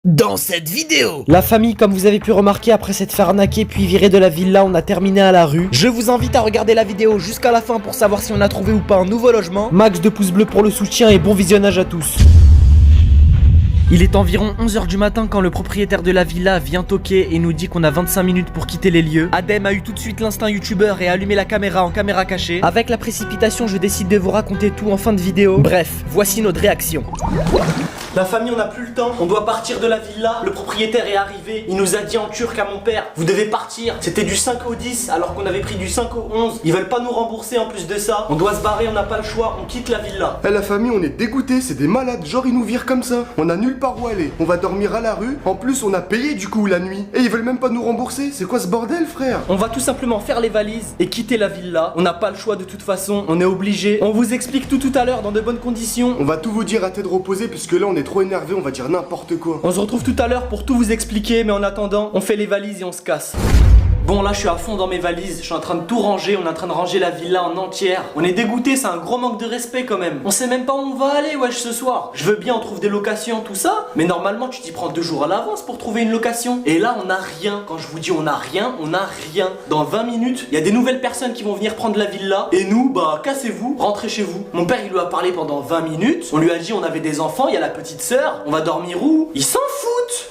dans cette vidéo. La famille, comme vous avez pu remarquer, après s'être fait arnaquer puis viré de la villa, on a terminé à la rue. Je vous invite à regarder la vidéo jusqu'à la fin pour savoir si on a trouvé ou pas un nouveau logement. Max de pouces bleus pour le soutien et bon visionnage à tous. Il est environ 11h du matin quand le propriétaire de la villa vient toquer et nous dit qu'on a 25 minutes pour quitter les lieux. Adem a eu tout de suite l'instinct youtubeur et a allumé la caméra en caméra cachée. Avec la précipitation, je décide de vous raconter tout en fin de vidéo. Bref, voici notre réaction. La famille, on n'a plus le temps, on doit partir de la villa. Le propriétaire est arrivé, il nous a dit en turc à mon père: vous devez partir. C'était du 5 au 10 alors qu'on avait pris du 5 au 11. Ils veulent pas nous rembourser en plus de ça. On doit se barrer, on n'a pas le choix, on quitte la villa. La famille, on est dégoûtés, c'est des malades, genre ils nous virent comme ça. On a nulle part où aller, on va dormir à la rue. En plus on a payé du coup la nuit. Et ils veulent même pas nous rembourser, c'est quoi ce bordel frère? On va tout simplement faire les valises et quitter la villa. On n'a pas le choix de toute façon, on est obligé. On vous explique tout à l'heure dans de bonnes conditions. On va tout vous dire à tête reposée puisque là on est trop énervé, on va dire n'importe quoi. On se retrouve tout à l'heure pour tout vous expliquer, mais en attendant, on fait les valises et on se casse. Bon, là je suis à fond dans mes valises, je suis en train de tout ranger, on est en train de ranger la villa en entière. On est dégoûté, c'est un gros manque de respect quand même. On sait même pas où on va aller, wesh, ce soir. Je veux bien, on trouve des locations, tout ça, mais normalement tu t'y prends 2 jours à l'avance pour trouver une location. Et là on a rien, quand je vous dis on a rien, on a rien. Dans 20 minutes, il y a des nouvelles personnes qui vont venir prendre la villa. Et nous, bah cassez-vous, rentrez chez vous. Mon père il lui a parlé pendant 20 minutes, on lui a dit on avait des enfants, il y a la petite sœur, on va dormir où? Ils s'en foutent.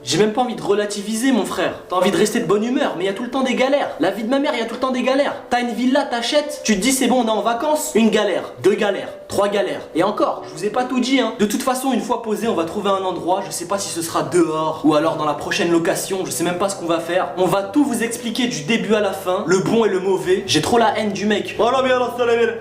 J'ai même pas envie de relativiser mon frère. T'as envie de rester de bonne humeur, mais il y a tout le temps des galères. La vie de ma mère, il y a tout le temps des galères. T'as une villa, t'achètes, tu te dis c'est bon, on est en vacances. Une galère, 2 galères, 3 galères. Et encore, je vous ai pas tout dit hein. De toute façon, une fois posé, on va trouver un endroit. Je sais pas si ce sera dehors ou alors dans la prochaine location. Je sais même pas ce qu'on va faire. On va tout vous expliquer du début à la fin, le bon et le mauvais. J'ai trop la haine du mec. Oh là bien,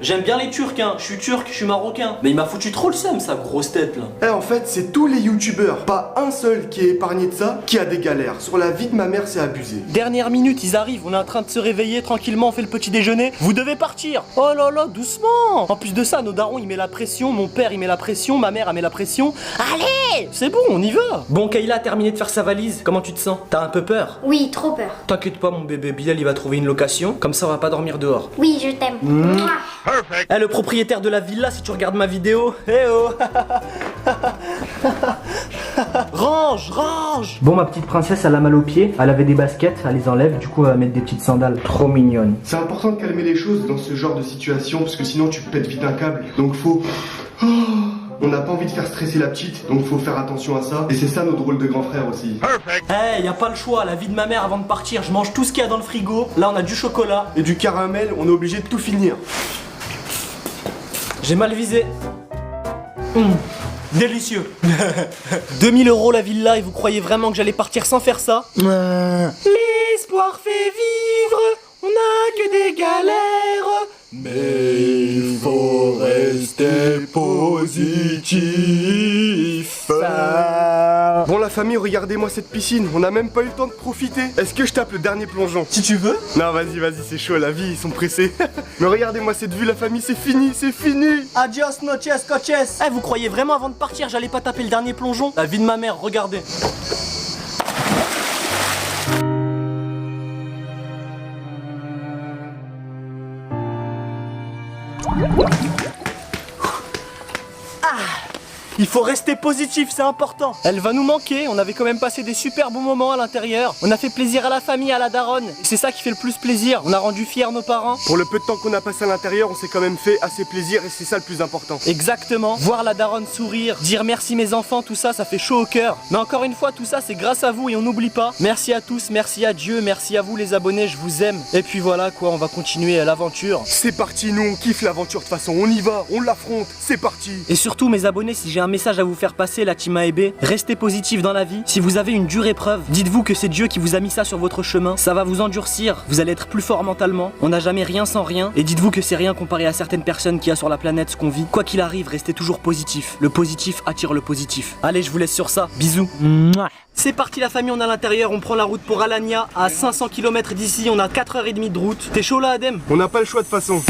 j'aime bien les Turcs hein. Je suis turc, je suis marocain. Mais il m'a foutu trop le seum, sa grosse tête là. En fait, c'est tous les youtubeurs, pas un seul qui est épargné de ça, qui a des galères. Sur la vie de ma mère, c'est abusé. Dernière minute, ils arrivent, on est en train de se réveiller tranquillement, on fait le petit déjeuner. Vous devez partir. Oh là là, doucement. En plus de ça, nos darons, ils mettent la pression, mon père, il met la pression, ma mère, elle met la pression. Allez, c'est bon, on y va. Bon, Kayla a terminé de faire sa valise. Comment tu te sens? T'as un peu peur? Oui, trop peur. T'inquiète pas, mon bébé, Bilal, il va trouver une location. Comme ça, on va pas dormir dehors. Oui, je t'aime. Eh, le propriétaire de la villa, si tu regardes ma vidéo. Eh oh. Range, range. Bon, ma petite princesse, elle a mal aux pieds. Elle avait des baskets, elle les enlève. Du coup, elle va mettre des petites sandales. Trop mignonne. C'est important de calmer les choses dans ce genre de situation parce que sinon tu pètes vite un câble. Donc faut... On n'a pas envie de faire stresser la petite, donc faut faire attention à ça. Et c'est ça notre rôle de grand frère aussi. Eh, y a pas le choix, la vie de ma mère avant de partir, je mange tout ce qu'il y a dans le frigo. Là on a du chocolat. Et du caramel, on est obligé de tout finir. J'ai mal visé. Délicieux. 2000 € la villa et vous croyez vraiment que j'allais partir sans faire ça? L'espoir fait vivre, on n'a que des galères. Mais il faut rester positif. Bon la famille, regardez-moi cette piscine, on n'a même pas eu le temps de profiter. Est-ce que je tape le dernier plongeon? Si tu veux. Non vas-y, c'est chaud, la vie, ils sont pressés. Mais regardez-moi cette vue la famille, c'est fini, c'est fini. Adios noches, coches. Eh, vous croyez vraiment avant de partir j'allais pas taper le dernier plongeon? La vie de ma mère, regardez. Il faut rester positif, c'est important. Elle va nous manquer, on avait quand même passé des super bons moments à l'intérieur. On a fait plaisir à la famille, à la daronne. Et c'est ça qui fait le plus plaisir. On a rendu fiers nos parents. Pour le peu de temps qu'on a passé à l'intérieur, on s'est quand même fait assez plaisir et c'est ça le plus important. Exactement. Voir la daronne sourire, dire merci mes enfants, tout ça, ça fait chaud au cœur. Mais encore une fois, tout ça, c'est grâce à vous et on n'oublie pas. Merci à tous, merci à Dieu, merci à vous les abonnés, je vous aime. Et puis voilà quoi, on va continuer l'aventure. C'est parti, nous on kiffe l'aventure de toute façon, on y va, on l'affronte, c'est parti. Et surtout mes abonnés, si j'ai un message à vous faire passer, la team AEB, restez positif dans la vie. Si vous avez une dure épreuve, dites-vous que c'est Dieu qui vous a mis ça sur votre chemin. Ça va vous endurcir, vous allez être plus fort mentalement. On n'a jamais rien sans rien. Et dites-vous que c'est rien comparé à certaines personnes qu'il y a sur la planète, ce qu'on vit. Quoi qu'il arrive, restez toujours positif. Le positif attire le positif. Allez, je vous laisse sur ça. Bisous. C'est parti la famille, on est à l'intérieur, on prend la route pour Alanya. À 500 km d'ici, on a 4h30 de route. T'es chaud là Adem? On n'a pas le choix de toute façon.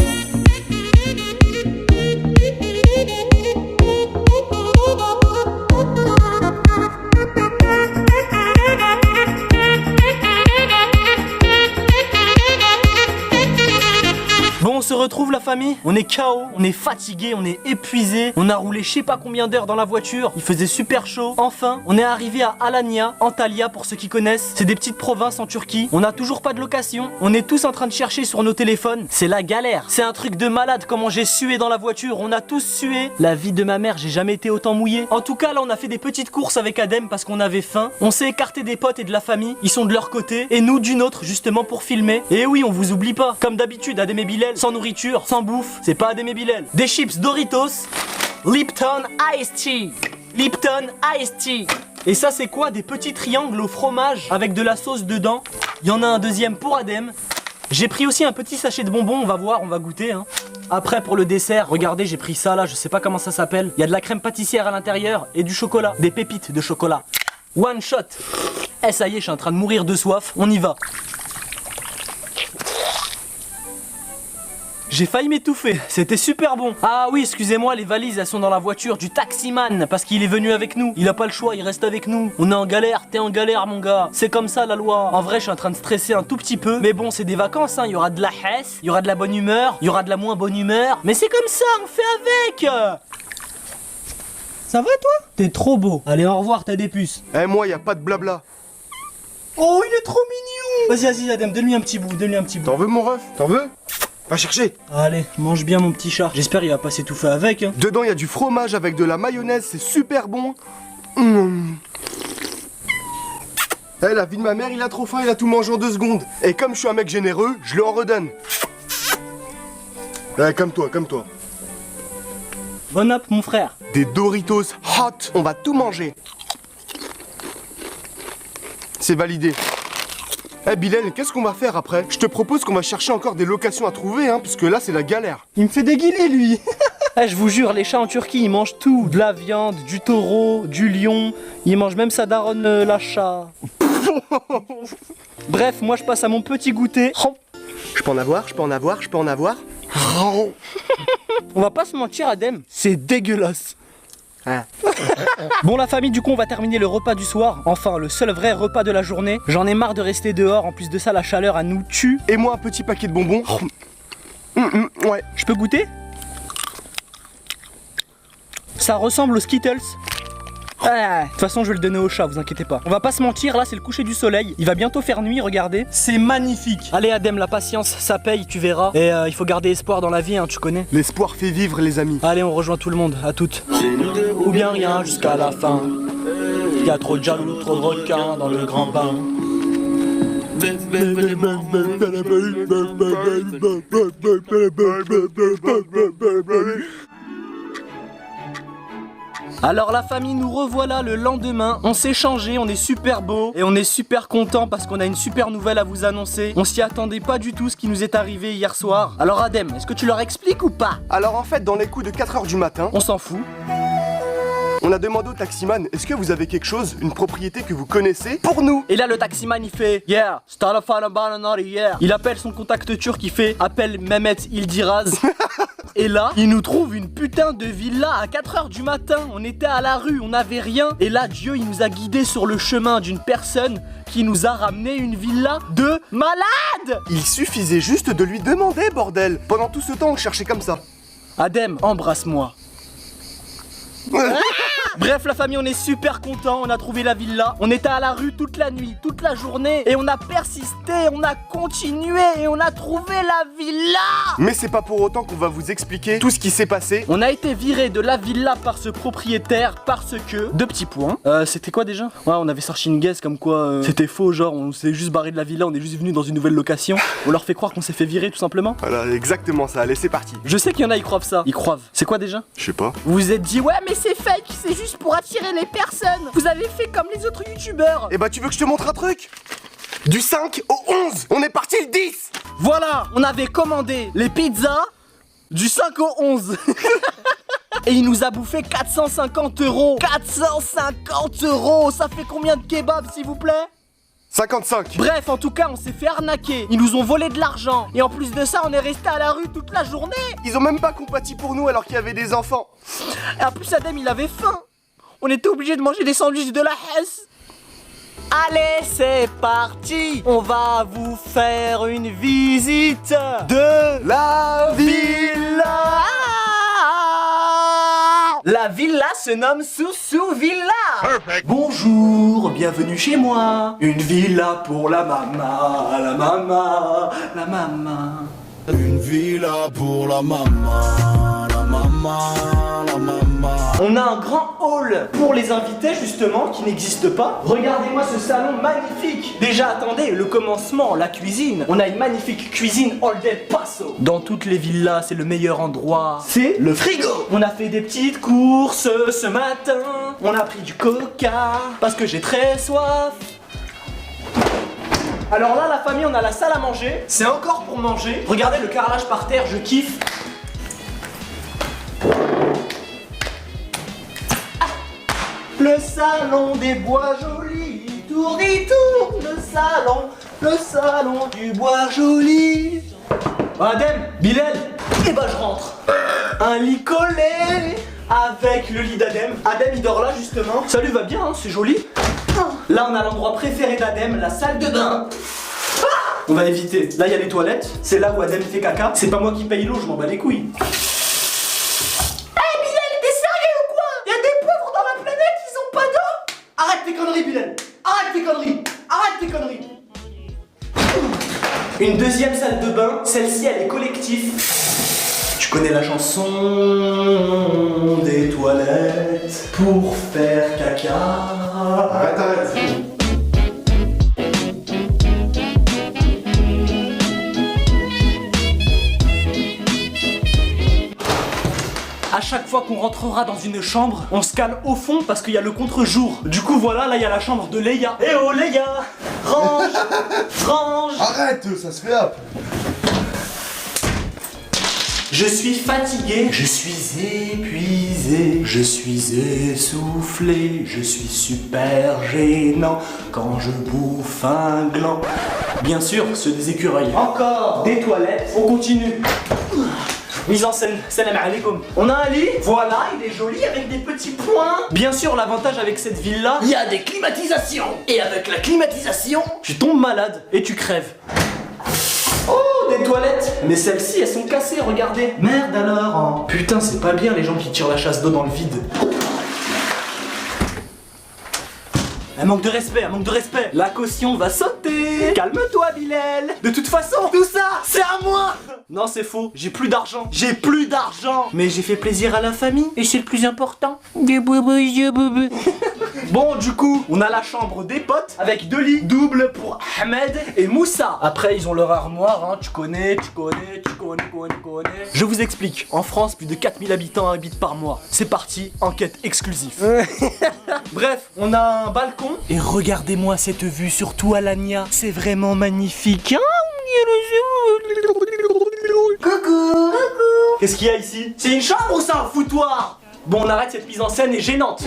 Bon, on se retrouve la famille? On est KO, on est fatigué, on est épuisé. On a roulé je sais pas combien d'heures dans la voiture. Il faisait super chaud. Enfin, on est arrivé à Alanya, Antalya pour ceux qui connaissent. C'est des petites provinces en Turquie. On n'a toujours pas de location. On est tous en train de chercher sur nos téléphones. C'est la galère. C'est un truc de malade comment j'ai sué dans la voiture. On a tous sué. La vie de ma mère, j'ai jamais été autant mouillé. En tout cas, là, on a fait des petites courses avec Adem parce qu'on avait faim. On s'est écarté des potes et de la famille. Ils sont de leur côté et nous du nôtre justement pour filmer. Et oui, on vous oublie pas. Comme d'habitude, Adem et Bilal, sans nourriture, sans bouffe. C'est pas Adem et Bilal. Des chips Doritos, Lipton Iced Tea. Lipton Iced Tea. Et ça, c'est quoi? Des petits triangles au fromage avec de la sauce dedans. Il y en a un deuxième pour Adem. J'ai pris aussi un petit sachet de bonbons, on va voir, on va goûter hein. Après pour le dessert, regardez j'ai pris ça là, je sais pas comment ça s'appelle. Il y a de la crème pâtissière à l'intérieur et du chocolat, des pépites de chocolat. One shot. Eh ça y est, je suis en train de mourir de soif, on y va. J'ai failli m'étouffer, c'était super bon. Ah oui, excusez-moi, les valises elles sont dans la voiture du taximan parce qu'il est venu avec nous. Il a pas le choix, il reste avec nous. On est en galère, t'es en galère mon gars. C'est comme ça la loi. En vrai, je suis en train de stresser un tout petit peu. Mais bon, c'est des vacances, hein. Il y aura de la hesse, il y aura de la bonne humeur, il y aura de la moins bonne humeur. Mais c'est comme ça, on fait avec. Ça va toi? T'es trop beau. Allez, au revoir, t'as des puces. Eh, moi, y a pas de blabla. Oh, il est trop mignon. Vas-y, Adam, donne-lui un petit bout, donne-lui un petit bout. T'en veux mon ref? T'en veux? Va chercher. Allez, mange bien mon petit chat. J'espère il va pas s'étouffer avec. Hein. Dedans, il y a du fromage avec de la mayonnaise, c'est super bon. Eh, la vie de ma mère, il a trop faim, il a tout mangé en 2 secondes. Et comme je suis un mec généreux, je lui en redonne. Eh, comme toi. Bon app, mon frère. Des Doritos hot, on va tout manger. C'est validé. Eh Bilal, qu'est-ce qu'on va faire après? Je te propose qu'on va chercher encore des locations à trouver, hein, parce que là c'est la galère. Il me fait déguiler lui. Eh, je vous jure, les chats en Turquie ils mangent tout. De la viande, du taureau, du lion. Ils mangent même sa daronne la chat. Bref, moi je passe à mon petit goûter. Je peux en avoir. On va pas se mentir Adem, c'est dégueulasse. Bon la famille, du coup on va terminer le repas du soir. Enfin le seul vrai repas de la journée. J'en ai marre de rester dehors, en plus de ça la chaleur elle nous tue. Et moi un petit paquet de bonbons. Ouais. Je peux goûter? Ça ressemble aux Skittles. De toute façon je vais le donner au chat, vous inquiétez pas. On va pas se mentir, là c'est le coucher du soleil. Il va bientôt faire nuit, regardez. C'est magnifique. Allez Adem, la patience ça paye, tu verras. Et il faut garder espoir dans la vie hein, tu connais. L'espoir fait vivre les amis. Allez on rejoint tout le monde, à toutes. Ou bien rien jusqu'à la fin. Il y a trop de jaloux, trop de requins dans le grand bain. Alors la famille, nous revoilà le lendemain. On s'est changé, on est super beau et on est super content parce qu'on a une super nouvelle à vous annoncer. On s'y attendait pas du tout ce qui nous est arrivé hier soir. Alors Adem, est-ce que tu leur expliques ou pas? Alors en fait, dans les coups de 4h du matin, on s'en fout. On a demandé au taximan, est-ce que vous avez quelque chose, une propriété que vous connaissez pour nous? Et là le taximan il fait yeah, start a fire about yeah. Il appelle son contact turc, il fait appelle Mehmet Ildiraz. Et là, il nous trouve une putain de villa à 4h du matin. On était à la rue, on n'avait rien. Et là, Dieu, il nous a guidés sur le chemin d'une personne qui nous a ramené une villa de malade. Il suffisait juste de lui demander, bordel. Pendant tout ce temps, on cherchait comme ça. Adem, embrasse-moi. Bref la famille, on est super contents, on a trouvé la villa. On était à la rue toute la nuit, toute la journée. Et on a persisté, on a continué et on a trouvé la villa. Mais c'est pas pour autant qu'on va vous expliquer tout ce qui s'est passé. On a été viré de la villa par ce propriétaire parce que... 2 petits points. C'était quoi déjà? Ouais, on avait sorti une guesse comme quoi c'était faux, genre on s'est juste barré de la villa, on est juste venu dans une nouvelle location. On leur fait croire qu'on s'est fait virer tout simplement. Voilà, exactement ça, allez c'est parti. Je sais qu'il y en a, ils croient ça. Ils croient. C'est quoi déjà? Je sais pas. Vous vous êtes dit ouais mais c'est fake, c'est juste pour attirer les personnes. Vous avez fait comme les autres youtubeurs. Et bah tu veux que je te montre un truc? Du 5 au 11, on est parti le 10. Voilà, on avait commandé les pizzas du 5 au 11. Et il nous a bouffé 450 €. 450 €, ça fait combien de kebabs s'il vous plaît? 55. Bref, en tout cas, on s'est fait arnaquer. Ils nous ont volé de l'argent. Et en plus de ça, on est resté à la rue toute la journée. Ils ont même pas compati pour nous alors qu'il y avait des enfants. Et en plus, Adem, il avait faim. On était obligé de manger des sandwichs de la Hesse. Allez, c'est parti. On va vous faire une visite de la villa. La villa se nomme Soussou Villa. Perfect. Bonjour, bienvenue chez moi. Une villa pour la mama, la mama, la mama. Une villa pour la maman, la maman, la maman. On a un grand hall pour les invités justement qui n'existe pas. Regardez-moi ce salon magnifique. Déjà attendez, le commencement, la cuisine. On a une magnifique cuisine Hall del Paso. Dans toutes les villas, c'est le meilleur endroit. C'est le frigo. On a fait des petites courses ce matin. On a pris du coca parce que j'ai très soif. Alors là, la famille, on a la salle à manger. C'est encore pour manger. Regardez le carrelage par terre, je kiffe. Le salon des bois jolis, tour le salon du bois joli. Adem, Bilal, et bah je rentre. Un lit collé avec le lit d'Adem. Adem il dort là justement. Ça lui va bien, hein, c'est joli. Là on a l'endroit préféré d'Adem, la salle de bain. On va éviter. Là il y a les toilettes. C'est là où Adem fait caca. C'est pas moi qui paye l'eau, je m'en bats les couilles. Arrête tes conneries, Bilal! Arrête tes conneries! Arrête tes conneries! Une deuxième salle de bain, celle-ci elle est collective. Tu connais la chanson des toilettes pour faire caca. Arrête. À chaque fois qu'on rentrera dans une chambre, on se cale au fond parce qu'il y a le contre-jour. Du coup voilà, là il y a la chambre de Leia. Eh oh Leia, range, range. Arrête, ça se fait hop. Je suis fatigué, je suis épuisé, je suis essoufflé, je suis super gênant quand je bouffe un gland. Bien sûr, ceux des écureuils. Encore des toilettes, on continue. Mise en scène, salam alaikum. On a un lit, voilà, il est joli avec des petits points. Bien sûr, l'avantage avec cette villa, il y a des climatisations. Et avec la climatisation, tu tombes malade et tu crèves. Oh, des toilettes. Mais celles-ci, elles sont cassées, regardez. Merde alors, hein. Putain, c'est pas bien les gens qui tirent la chasse d'eau dans le vide. Un manque de respect, un manque de respect. La caution va sauter. Calme-toi, Bilal. De toute façon, tout ça, c'est à moi. Non, c'est faux. J'ai plus d'argent. J'ai plus d'argent. Mais j'ai fait plaisir à la famille. Et c'est le plus important. Bon, du coup, on a la chambre des potes avec 2 lits doubles pour Ahmed et Moussa. Après, ils ont leur armoire, hein. Tu connais. Je vous explique. En France, plus de 4000 habitants habitent par mois. C'est parti, enquête exclusive. Bref, on a un balcon. Et regardez-moi cette vue sur Alania. C'est vraiment magnifique. Hein. Coucou. Qu'est-ce qu'il y a ici? C'est une chambre ou c'est un foutoir? Bon, on arrête, cette mise en scène est gênante.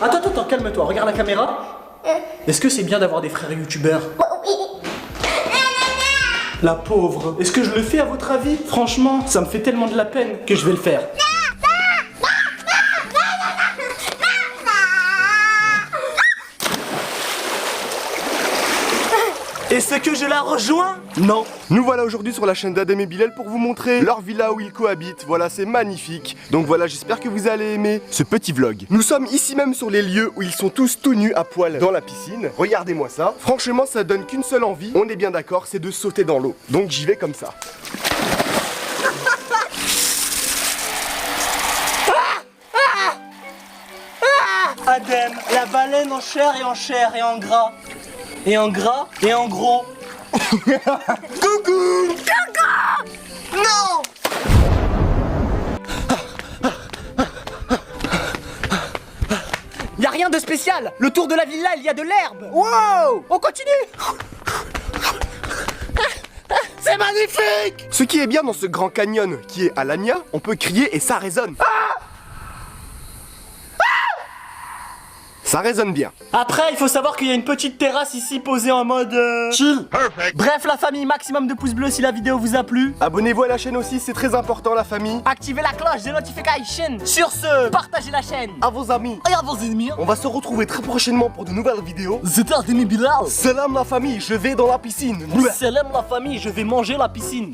Attends, calme-toi, regarde la caméra. Est-ce que c'est bien d'avoir des frères youtubeurs? La pauvre. Est-ce que je le fais à votre avis? Franchement, ça me fait tellement de la peine que je vais le faire. Est-ce que je la rejoins? Non. Nous voilà aujourd'hui sur la chaîne d'Adem et Bilal pour vous montrer leur villa où ils cohabitent. Voilà, c'est magnifique. Donc voilà, j'espère que vous allez aimer ce petit vlog. Nous sommes ici même sur les lieux où ils sont tous tout nus à poil dans la piscine. Regardez-moi ça. Franchement, ça donne qu'une seule envie, on est bien d'accord, c'est de sauter dans l'eau. Donc j'y vais comme ça. Adem, la baleine en chair et en chair et en gras. Et en gras et en gros. Coucou! Non! Y'a rien de spécial. Le tour de la villa, il y a de l'herbe. Wow! On continue. C'est magnifique! Ce qui est bien dans ce grand canyon qui est Alania, on peut crier et ça résonne. Ça résonne bien. Après, il faut savoir qu'il y a une petite terrasse ici posée en mode chill. Bref, la famille, maximum de pouces bleus si la vidéo vous a plu. Abonnez-vous à la chaîne aussi, c'est très important la famille. Activez la cloche de notification. Sur ce, partagez la chaîne À vos amis. et à vos ennemis. On va se retrouver très prochainement pour de nouvelles vidéos. C'était Ardemi Bilal. Salam la famille, je vais dans la piscine. Salam la famille, je vais manger la piscine.